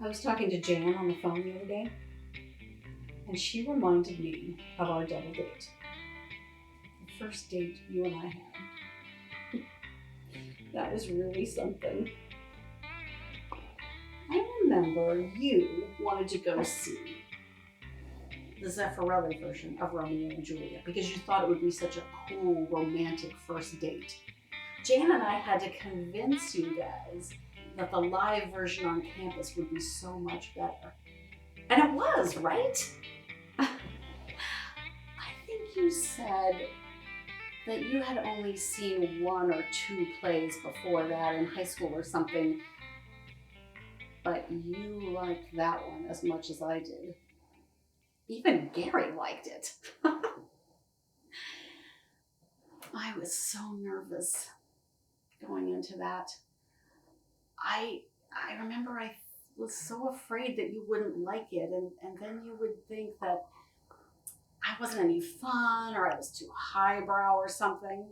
I was talking to Jan on the phone the other day, and she reminded me of our double date. The first date you and I had. That was really something. I remember you wanted to go see the Zeffirelli version of Romeo and Juliet because you thought it would be such a cool, romantic first date. Jan and I had to convince you guys that the live version on campus would be so much better. And it was, right? I think you said that you had only seen 1 or 2 plays before that in high school or something, but you liked that one as much as I did. Even Gary liked it. I was so nervous going into that. I remember I was so afraid that you wouldn't like it, and then you would think that I wasn't any fun or I was too highbrow or something.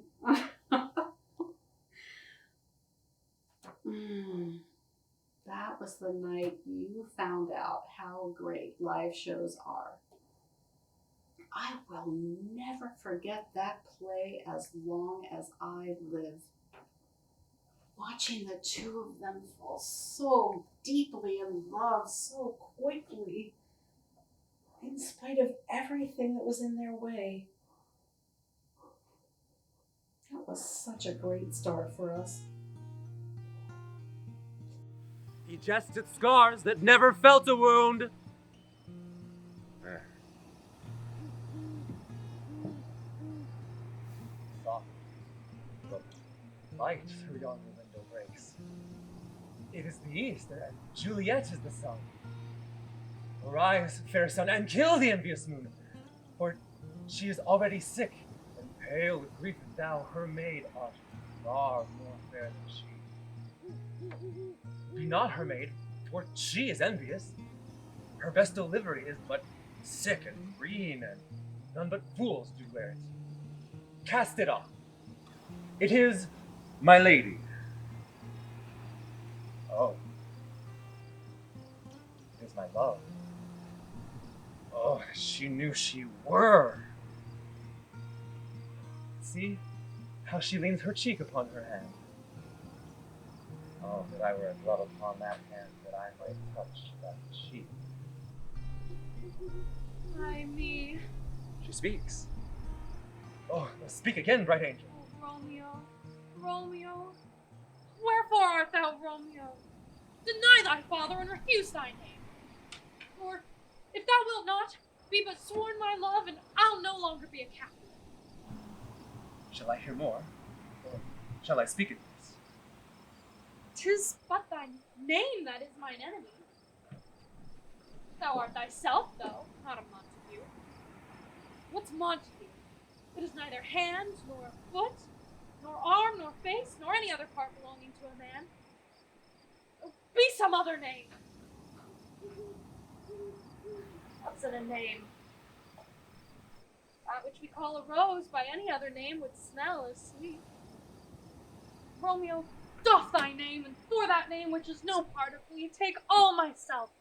That was the night you found out how great live shows are. I will never forget that play as long as I live. Watching the two of them fall so deeply in love so quickly, in spite of everything that was in their way. That was such a great start for us. He jests at scars that never felt a wound. Soft, but light through yonder window breaks. It is the east, and Juliet is the sun. Arise, fair sun, and kill the envious moon, for she is already sick and pale with grief, and thou, her maid, art far more fair than she. Be not her maid, for she is envious. Her best delivery is but sick and green, and none but fools do wear it. Cast it off. It is my lady. Oh. It is my love. Oh, she knew she were. See how she leans her cheek upon her hand. Oh, that I were a glove upon that hand, that I might touch that cheek. Ay me. She speaks. Oh, speak again, bright angel. Oh, Romeo, Romeo, wherefore art thou Romeo? Deny thy father and refuse thy name. Or, if thou wilt not, be but sworn my love, and I'll no longer be a captive. Shall I hear more? Or shall I speak at this? 'Tis but thy name that is mine enemy. Thou art thyself, though, not a Montague. What's Montague? It is neither hand, nor foot, nor arm, nor face, nor any other part belonging to a man. Oh, be some other name. What's in a name? That which we call a rose by any other name would smell as sweet. Romeo, doff thy name, and for that name which is no part of thee, take all myself.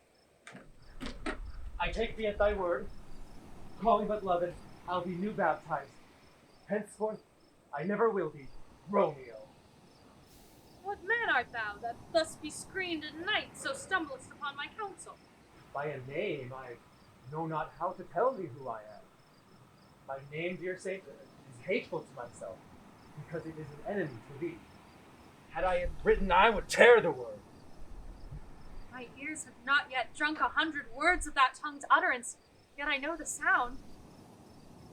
I take thee at thy word. Call me but loved, I'll be new baptized. Henceforth, I never will be Romeo. What man art thou, that thus be screened at night, so stumblest upon my counsel? By a name, I know not how to tell thee who I am. My name, dear saint, is hateful to myself, because it is an enemy to thee. Had I it written, I would tear the word. My ears have not yet drunk 100 words of that tongue's utterance, yet I know the sound.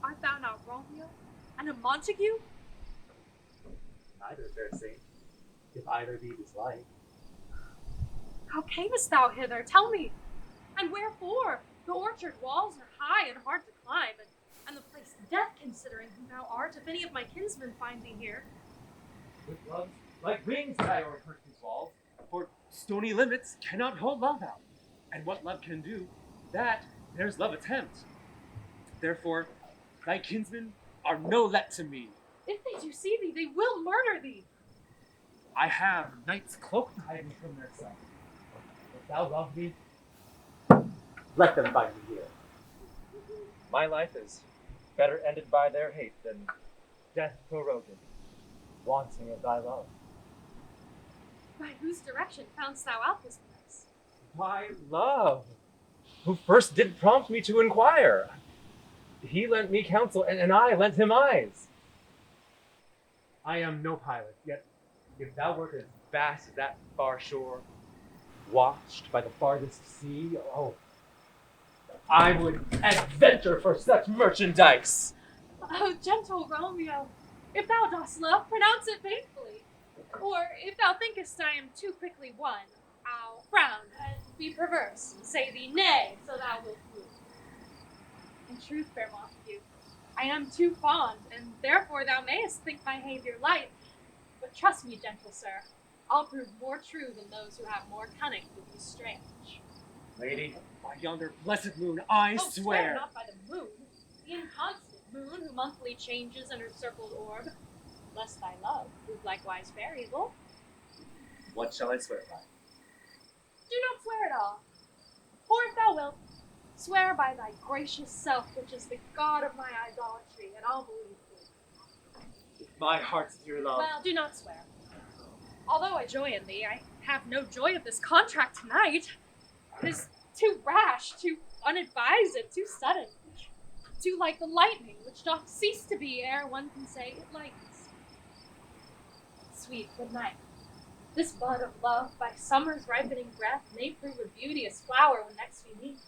Art thou not Romeo, and a Montague? Neither, fair saint, if either be dislike. How camest thou hither? Tell me. And wherefore? The orchard walls are high and hard to climb, and the place death, considering who thou art, if any of my kinsmen find thee here. With love, like wings I o'erperch these walls, for stony limits cannot hold love out. And what love can do, that there's love attempt. Therefore, thy kinsmen are no let to me. If they do see thee, they will murder thee. I have night's cloak hiding from their sight. If thou love me, let them find me here. My life is better ended by their hate than death prorogued, wanting of thy love. By whose direction foundst thou out this place? My love, who first did prompt me to inquire. He lent me counsel, and I lent him eyes. I am no pilot, yet if thou wert as vast as that far shore, watched by the farthest sea, oh, I would adventure for such merchandise. Oh, gentle Romeo, if thou dost love, pronounce it faithfully. Or if thou thinkest I am too quickly won, I'll frown and be perverse, and say thee nay, so thou wilt move. In truth, fair Montague, I am too fond, and therefore thou mayest think my behavior light. But trust me, gentle sir, I'll prove more true than those who have more cunning to be strange. Lady, by yonder blessed moon, I Oh, swear. not by the moon, the inconstant moon who monthly changes in her circled orb, lest thy love prove likewise variable. What shall I swear by? Do not swear at all. Or if thou wilt, swear by thy gracious self, which is the god of my idolatry, and I'll believe thee. My heart's dear love. Well, do not swear. Although I joy in thee, I have no joy of this contract tonight. It is too rash, too unadvised, too sudden. Too like the lightning, which doth cease to be ere one can say it lightens. Sweet good night. This bud of love, by summer's ripening breath, may prove a beauteous flower when next we meet.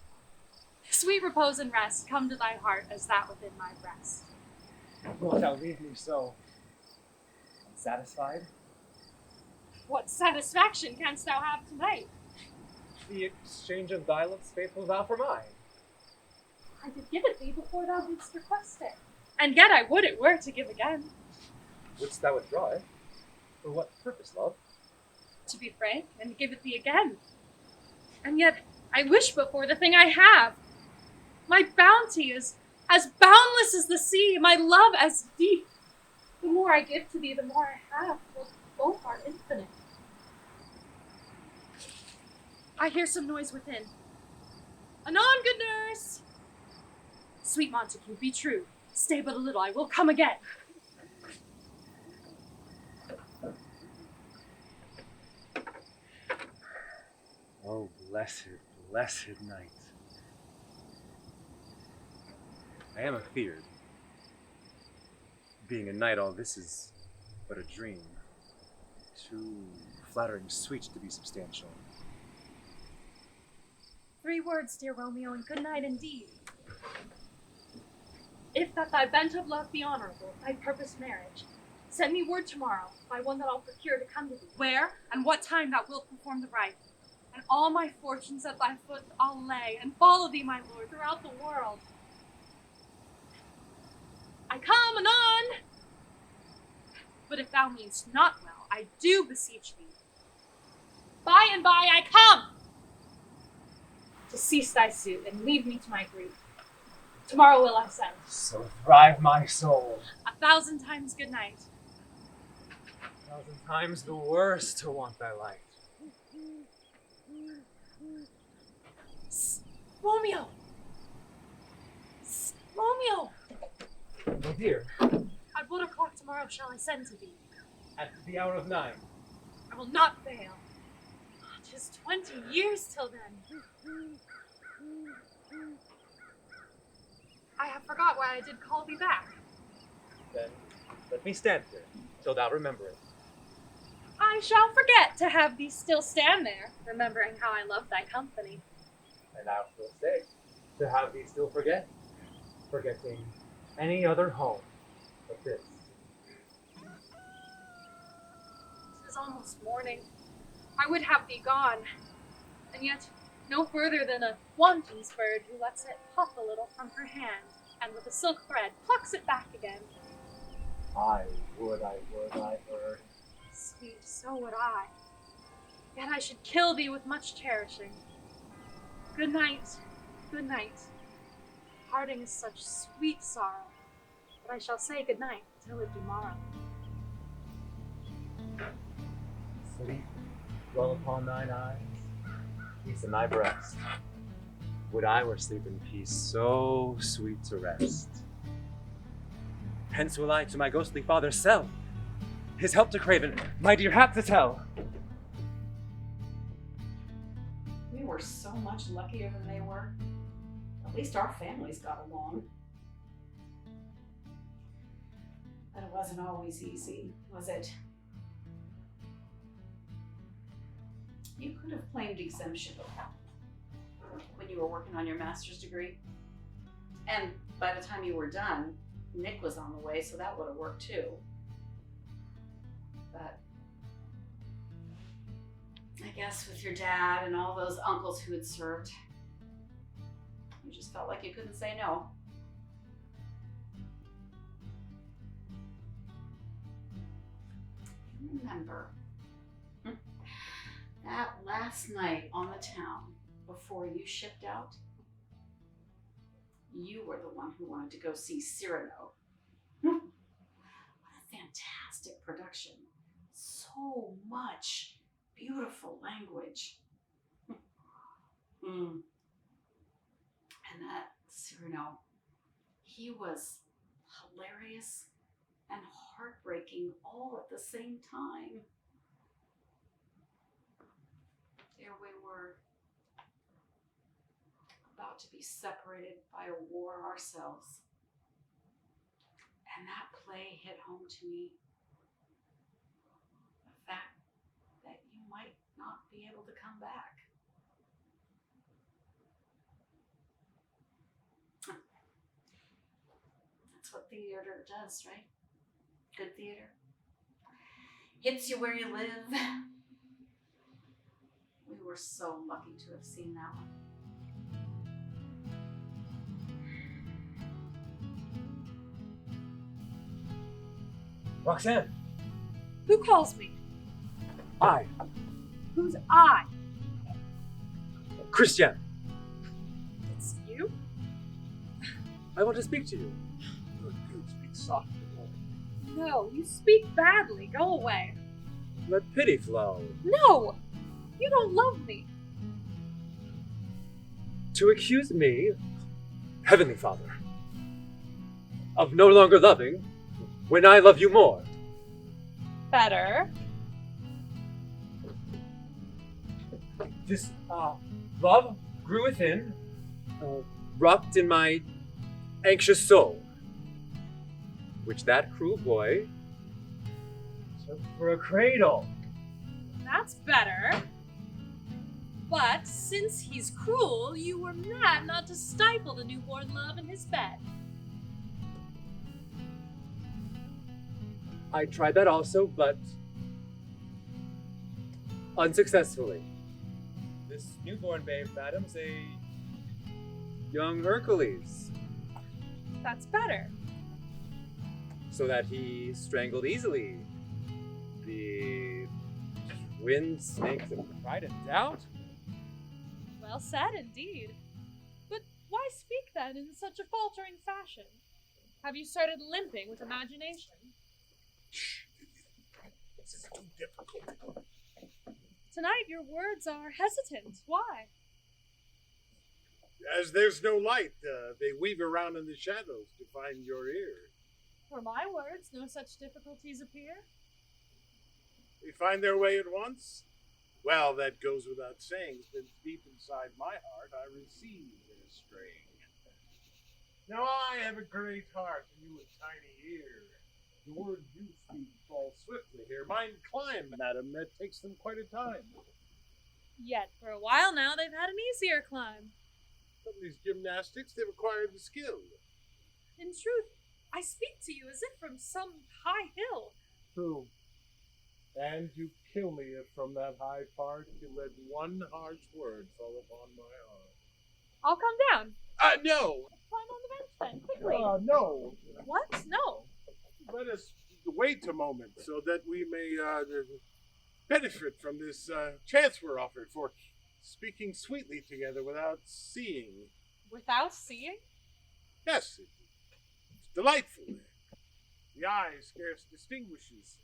Sweet repose and rest come to thy heart as that within my breast. Wilt thou leave me so unsatisfied? What satisfaction canst thou have tonight? The exchange of thy love's faithful vow for mine. I did give it thee before thou didst request it. And yet I would it were to give again. Wouldst thou withdraw it? For what purpose, love? To be frank, and give it thee again. And yet I wish but for the thing I have. My bounty is as boundless as the sea, my love as deep. The more I give to thee, the more I have, for both are infinite. I hear some noise within. Anon, good nurse! Sweet Montague, be true. Stay but a little, I will come again. Oh, blessed, blessed night. I am afeared. Being a knight, all this is but a dream. Too flattering sweet to be substantial. 3 words, dear Romeo, and good night indeed. If that thy bent of love be honorable, thy purposed marriage, send me word tomorrow by one that I'll procure to come to thee. Where and what time thou wilt perform the rite, and all my fortunes at thy foot I'll lay, and follow thee, my lord, throughout the world. I come anon! But if thou meanst not well, I do beseech thee. By and by I come! To cease thy suit, and leave me to my grief. Tomorrow will I send. So thrive my soul. 1,000 times good night. 1,000 times the worse to want thy light. Romeo! Romeo! Oh dear, At what o'clock tomorrow shall I send to thee? at the hour of 9. I will not fail. 'Tis 20 years till then. I have forgot why I did call thee back. Then let me stand here till thou remember it. I shall forget to have thee still stand there, remembering how I love thy company. And I will stay to have thee still forget, forgetting any other home but this. 'Tis almost morning. I would have thee gone, and yet no further than a wanton's bird who lets it puff a little from her hand, and with a silk thread plucks it back again. I would, bird. Sweet, so would I. Yet I should kill thee with much cherishing. Good night, good night. Parting is such sweet sorrow, but I shall say good night till it be morrow. Sleep dwell upon thine eyes, peace in thy breast. Would I were sleep in peace, so sweet to rest. Hence will I to my ghostly father sell, his help to craven, my dear hat to tell. We were so much luckier than they were. At least our families got along. But it wasn't always easy, was it? You could have claimed exemption when you were working on your master's degree. And by the time you were done, Nick was on the way, so that would have worked too. But I guess with your dad and all those uncles who had served, you just felt like you couldn't say no. Remember that last night on the town before you shipped out? You were the one who wanted to go see Cyrano. What a fantastic production. So much beautiful language. And that Cyrano, he was hilarious and heartbreaking all at the same time. There we were, about to be separated by a war ourselves. And that play hit home to me. The fact that you might not be able to come back. That's what theater does, right? Good theater. Hits you where you live. We were so lucky to have seen that one. Roxanne! Who calls me? I, Who's I? Christian! It's you? I want to speak to you. Good, speak softly. No, you speak badly. Go away. Let pity flow. No! You don't love me. To accuse me, Heavenly Father, of no longer loving when I love you more. Better. This love grew within, rocked in my anxious soul, which that cruel boy took for a cradle. That's better. But since he's cruel, you were mad not to stifle the newborn love in his bed. I tried that also, but unsuccessfully. This newborn babe, madam's a young Hercules, That's better. so that he strangled easily the wind snakes of pride and doubt. Well said, indeed. But why speak then in such a faltering fashion? Have you started limping with imagination? This is too difficult. Tonight your words are hesitant. Why? As there's no light, they weave around in the shadows to find your ear. For my words, no such difficulties appear. They find their way at once? Well, that goes without saying, since deep inside my heart I receive their strain. Now I have a great heart and you a tiny ear. The words you speak fall swiftly here. Mine climb, madam, that takes them quite a time. Yet for a while now they've had an easier climb. From these gymnastics, they've acquired the skill. In truth, I speak to you as if from some high hill. True. And you kill me if from that high part you let one harsh word fall upon my heart. I'll come down. No! Climb on the bench then, quickly. No! What? No. Let us wait a moment so that we may benefit from this chance we're offered for speaking sweetly together without seeing. Without seeing? Yes, it's delightful. The eye scarce distinguishes.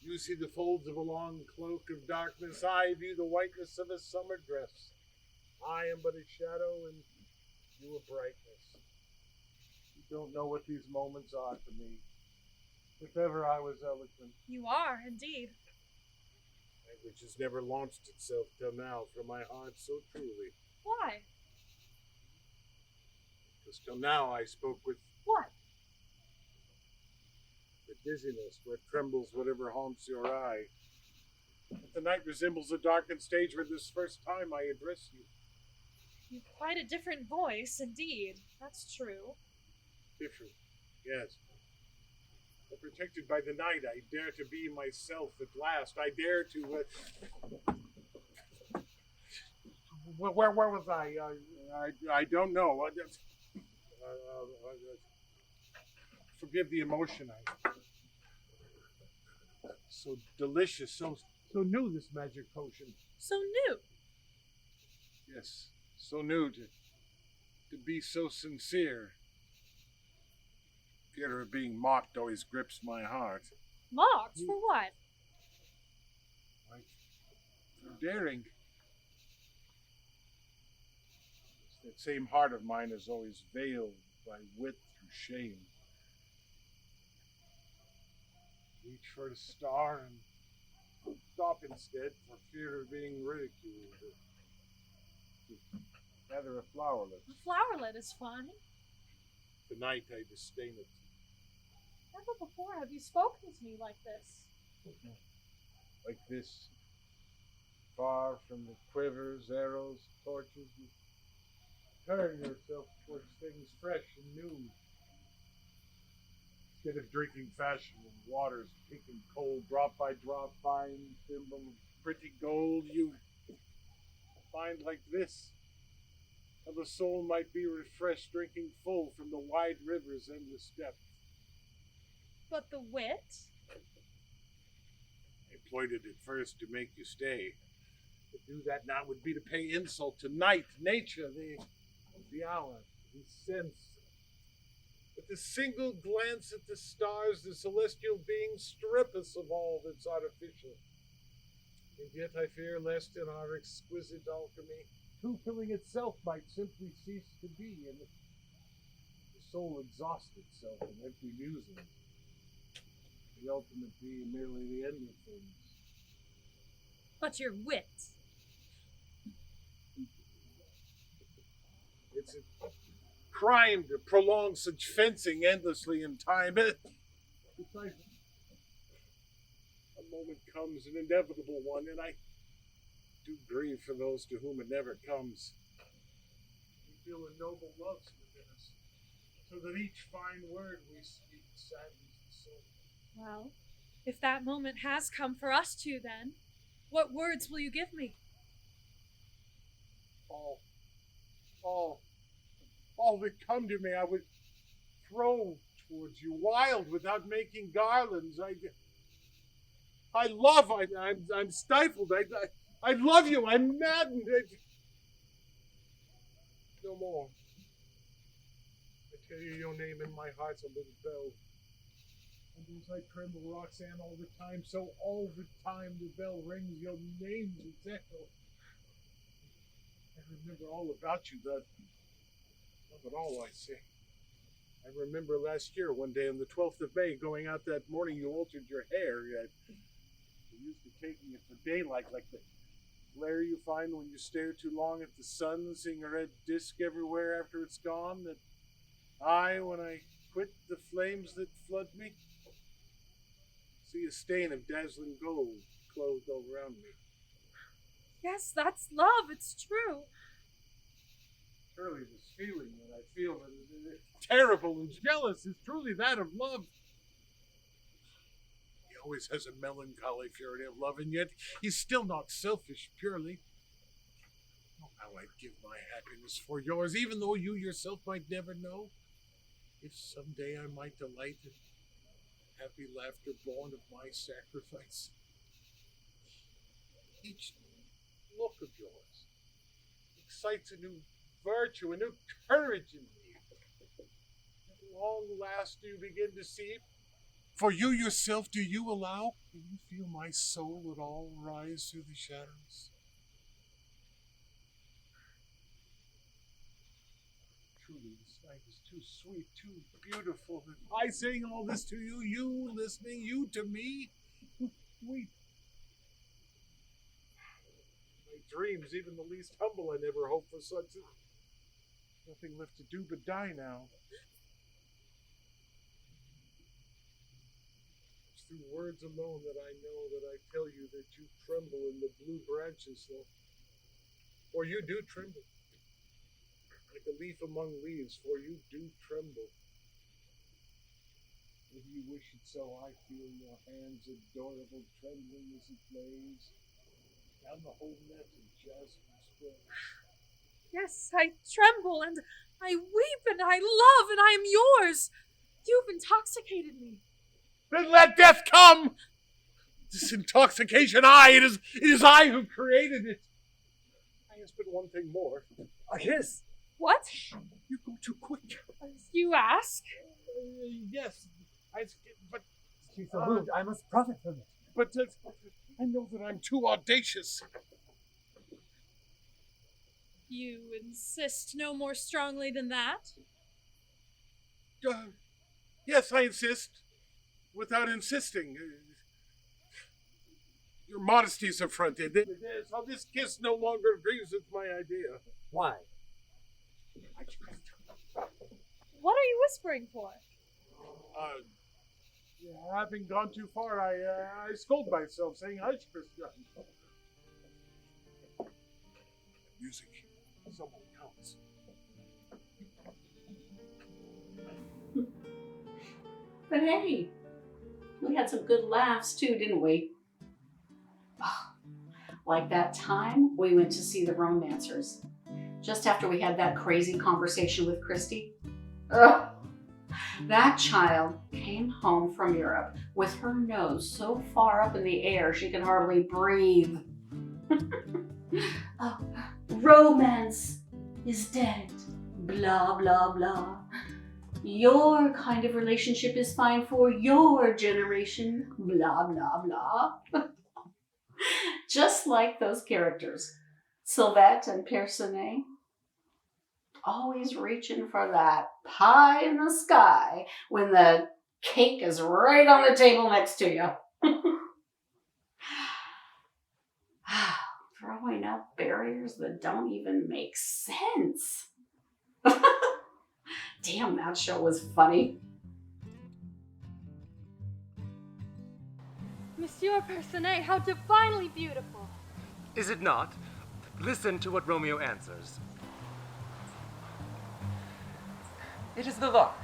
You see the folds of a long cloak of darkness. I view the whiteness of a summer dress. I am but a shadow and you a brightness. You don't know what these moments are to me. If ever I was eloquent, You are, indeed. language has never launched itself till now from my heart so truly. Why? Because till now I spoke with What? the dizziness where trembles whatever haunts your eye. But the night resembles a darkened stage where this first time I address you. You've quite a different voice, indeed. That's true. Different, yes. But protected by the night, I dare to be myself at last. I dare to. Where was I? I don't know. Forgive the emotion. So delicious, so new, this magic potion. So new. Yes, so new to be so sincere. Fear of being mocked always grips my heart. Mocked? For what? Like, for daring. That same heart of mine is always veiled by wit through shame. Reach for a star and stop instead for fear of being ridiculed. Rather a flowerlet. A flowerlet is fine. Tonight I disdain it. Never before have you spoken to me like this. Like this, far from the quivers, arrows, torches, you turn yourself towards things fresh and new. Instead of drinking fashion and waters, taking cold drop by drop, fine thimble of pretty gold, you find like this, how the soul might be refreshed, drinking full from the wide river's endless depth. But the wit? I employed it at first to make you stay. To do that now would be to pay insult to night, nature, the hour, the sense. With a single glance at the stars, the celestial beings strip us of all that's artificial. And yet I fear lest in our exquisite alchemy, truth-telling itself might simply cease to be, and the soul exhaust itself in empty musing. The ultimate being merely the end of things. But your wit. It's a crime to prolong such fencing endlessly in time. Besides, a moment comes, an inevitable one, and I do grieve for those to whom it never comes. We feel a noble love within us, so that each fine word we speak saddens the soul. Well, if that moment has come for us two, then, what words will you give me? All that come to me, I would throw towards you, wild, without making garlands. I'm stifled. I love you. I'm maddened. No more. I tell you your name in my heart's a little bell. And as I tremble, Roxanne, all the time, so all the time the bell rings, your name's its echo. I remember all about you, not but all I say. I remember last year, one day on the 12th of May, going out that morning, you altered your hair. You used to taking it for daylight, like the glare you find when you stare too long at the sun, seeing a red disk everywhere after it's gone. That I, when I quit the flames that flood me, see a stain of dazzling gold clothed all around me. Yes, that's love. It's true. Surely this feeling that I feel that is terrible and jealous is truly that of love. He always has a melancholy fury of love, and yet he's still not selfish purely. Oh, how I'd give my happiness for yours, even though you yourself might never know. If someday I might delight in happy laughter born of my sacrifice. Each look of yours excites a new virtue, a new courage in me. At long last do you begin to see? For you yourself, do you allow? Do you feel my soul at all rise through the shadows? truly, this night is too sweet, too beautiful. I saying all this to you, you listening, you to me. We. My dreams, even the least humble, I never hoped for such. Nothing left to do but die now. It's through words alone that I know that I tell you that you tremble in the blue branches, though. For you do tremble. Like a leaf among leaves, for you do tremble. If you wish it so, I feel your hands adorable trembling as it lays down the whole net of jasmine spray. Yes, I tremble, and I weep, and I love, and I am yours. You've intoxicated me. Then let death come! This intoxication, it is I who created it. I ask but one thing more. A kiss! What? You go too quick. You ask? Yes, but She's so moved, I must profit from it. But I know that I'm too audacious. You insist no more strongly than that? Yes, I insist. Without insisting. Your modesty is affronted. So this kiss no longer agrees with my idea. Why? What are you whispering for? Having gone too far, I scold myself, saying, "Hush, Christian." Music. Someone counts. But hey, we had some good laughs too, didn't we? Like that time we went to see the Romancers, just after we had that crazy conversation with Christy. Ugh. That child came home from Europe with her nose so far up in the air she could hardly breathe. Oh, romance is dead. Blah, blah, blah. Your kind of relationship is fine for your generation. Blah, blah, blah. Just like those characters, Sylvette and Percinet. Always reaching for that pie in the sky when the cake is right on the table next to you. Throwing up barriers that don't even make sense. Damn, that show was funny. Monsieur Percinet, how divinely beautiful. Is it not? Listen to what Romeo answers. It is the lark,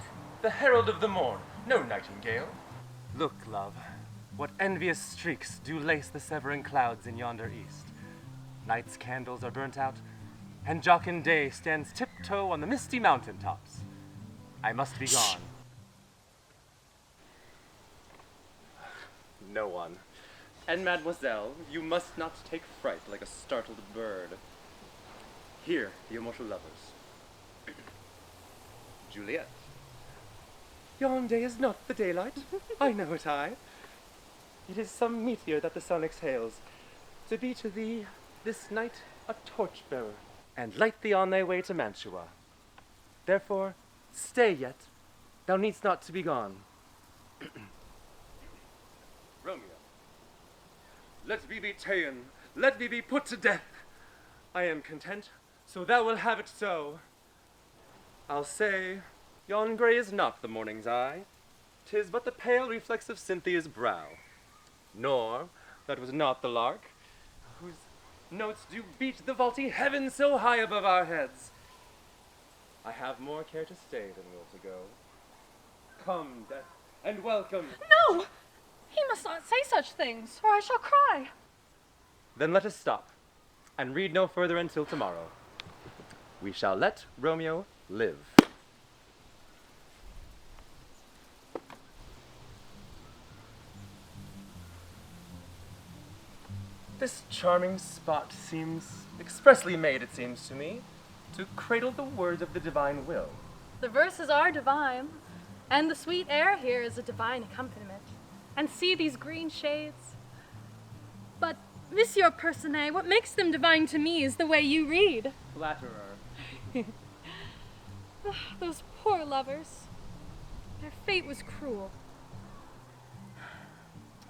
the herald of the morn, no nightingale. Look, love, what envious streaks do lace the severing clouds in yonder east. Night's candles are burnt out, and jocund day stands tiptoe on the misty mountain tops. I must be gone. No one. And mademoiselle, you must not take fright like a startled bird. Here, the immortal lovers. Juliet. Yon day is not the daylight. I know it, I. It is some meteor that the sun exhales, to be to thee this night a torch-bearer, and light thee on thy way to Mantua. Therefore, stay yet. Thou needst not to be gone. Romeo, let me be ta'en, let me be put to death. I am content, so thou wilt have it so. I'll say, yon grey is not the morning's eye, 'tis but the pale reflex of Cynthia's brow. Nor, that was not the lark, whose notes do beat the vaulty heaven so high above our heads. I have more care to stay than will to go. Come, death, and welcome. No! He must not say such things, or I shall cry. Then let us stop, and read no further until tomorrow. We shall let Romeo live. This charming spot seems expressly made, it seems to me, to cradle the words of the divine will. The verses are divine, and the sweet air here is a divine accompaniment. And see these green shades. But, Monsieur Percinet, what makes them divine to me is the way you read. Flatterer. Ugh, those poor lovers. Their fate was cruel.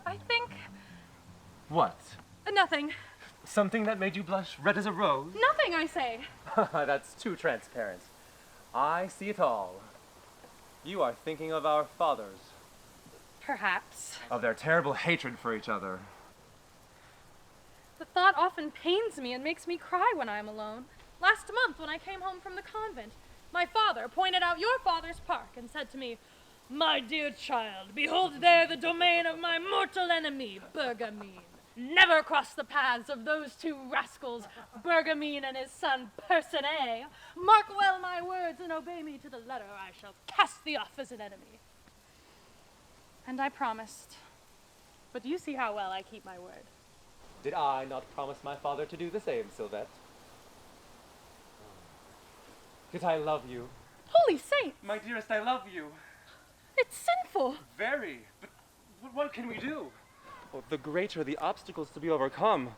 I think... What? Nothing. Something that made you blush red as a rose? Nothing, I say. That's too transparent. I see it all. You are thinking of our fathers. Perhaps. Of their terrible hatred for each other. The thought often pains me and makes me cry when I am alone. Last month, when I came home from the convent, my father pointed out your father's park and said to me, "My dear child, behold there the domain of my mortal enemy, Bergamine. Never cross the paths of those two rascals, Bergamine and his son Percinet. Mark well my words and obey me to the letter. I shall cast thee off as an enemy." And I promised. But you see how well I keep my word. Did I not promise my father to do the same, Sylvette? Yet I love you. Holy saints! My dearest, I love you. It's sinful. Very. But what can we do? Oh, the greater the obstacles to be overcome,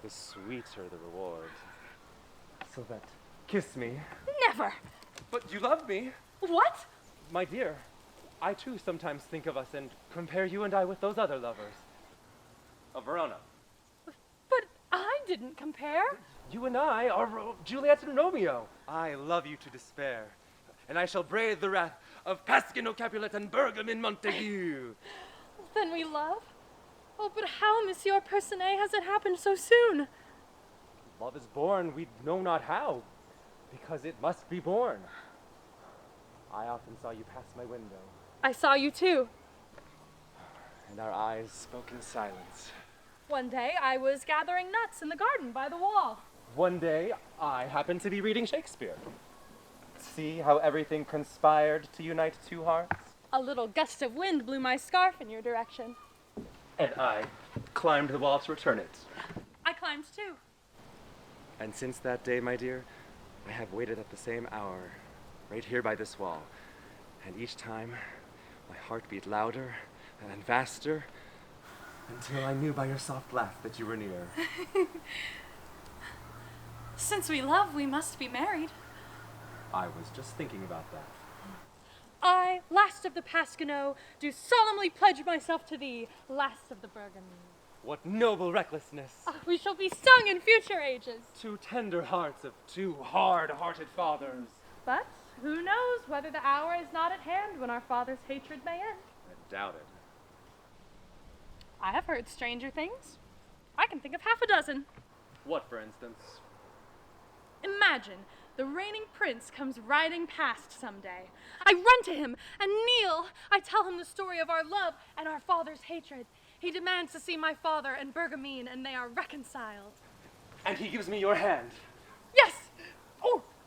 the sweeter the reward. Sylvette, kiss me. Never. But you love me. What? My dear, I too sometimes think of us and compare you and I with those other lovers. Of Verona. But I didn't compare. You and I are Juliet and Romeo. I love you to despair, and I shall brave the wrath of Pasquino Capulet and Bergam Montague. Then we love? Oh, but how, Monsieur Percinet, has it happened so soon? Love is born, we know not how, because it must be born. I often saw you pass my window, I saw you too. and our eyes spoke in silence. One day I was gathering nuts in the garden by the wall. One day, I happened to be reading Shakespeare. See how everything conspired to unite two hearts? A little gust of wind blew my scarf in your direction. And I climbed the wall to return it. I climbed too. And since that day, my dear, I have waited at the same hour, right here by this wall. And each time, my heart beat louder and faster, until I knew by your soft laugh that you were near. Since we love, we must be married. I was just thinking about that. I, last of the Pasquino, do solemnly pledge myself to thee, last of the Bergamine. What noble recklessness! We shall be sung in future ages. Two tender hearts of two hard-hearted fathers. But who knows whether the hour is not at hand when our father's hatred may end. I doubt it. I have heard stranger things. I can think of half a dozen. What, for instance? Imagine the reigning prince comes riding past someday. I run to him and kneel. I tell him the story of our love and our father's hatred. He demands to see my father and Bergamine, and they are reconciled. And he gives me your hand. Yes!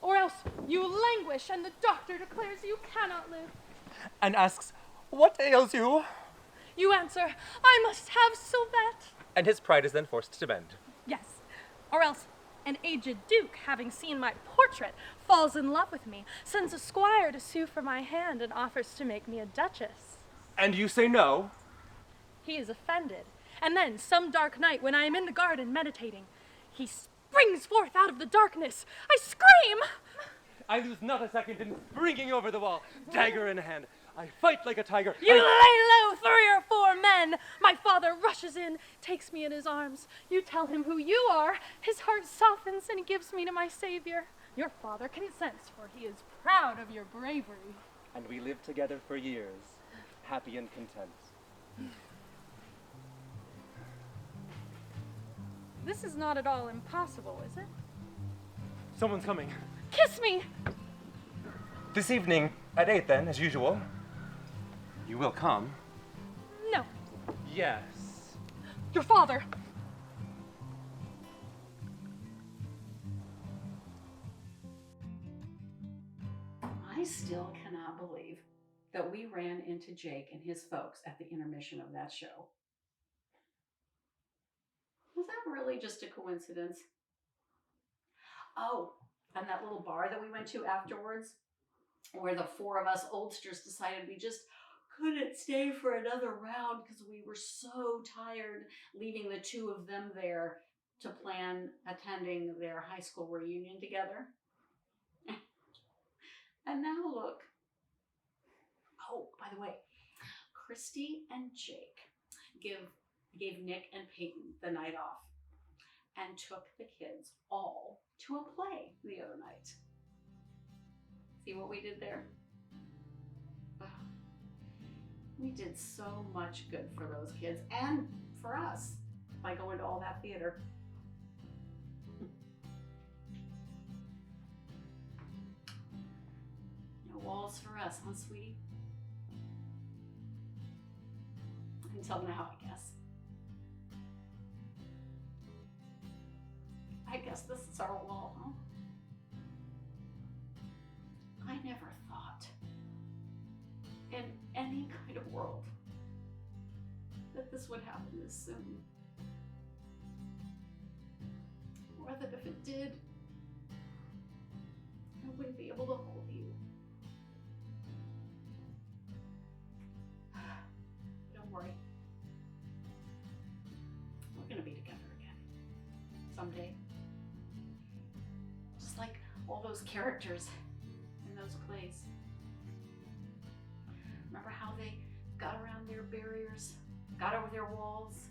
Or else you languish, and the doctor declares you cannot live. And asks, "What ails you?" You answer, "I must have Sylvette." And his pride is then forced to bend. Yes. Or else an aged duke, having seen my portrait, falls in love with me, sends a squire to sue for my hand, and offers to make me a duchess. And you say no? He is offended. And then, some dark night, when I am in the garden meditating, he springs forth out of the darkness. I scream! I lose not a second in springing over the wall, dagger in hand. I fight like a tiger. You lay low, 3 or 4 men. My father rushes in, takes me in his arms. You tell him who you are. His heart softens, and he gives me to my savior. Your father consents, for he is proud of your bravery. And we live together for years, happy and content. This is not at all impossible, is it? Someone's coming. Kiss me! This evening, at 8 then, as usual. You will come? No. Yes. Your father! I still cannot believe that we ran into Jake and his folks at the intermission of that show. Was that really just a coincidence? Oh, and that little bar that we went to afterwards, where the 4 of us oldsters decided we just couldn't stay for another round because we were so tired, leaving the 2 of them there to plan attending their high school reunion together. And now look. Oh, by the way, Christy and Jake gave Nick and Peyton the night off and took the kids all to a play the other night. See what we did there? Ugh. We did so much good for those kids and for us by going to all that theater. No walls for us, huh, sweetie? Until now, I guess. I guess this is our wall, huh? I never thought in any kind of world that this would happen this soon. Or that if it did, I wouldn't be able to hold you. Don't worry. We're gonna be together again. Someday. Just like all those characters in those plays. Remember how they got around their barriers, got over their walls,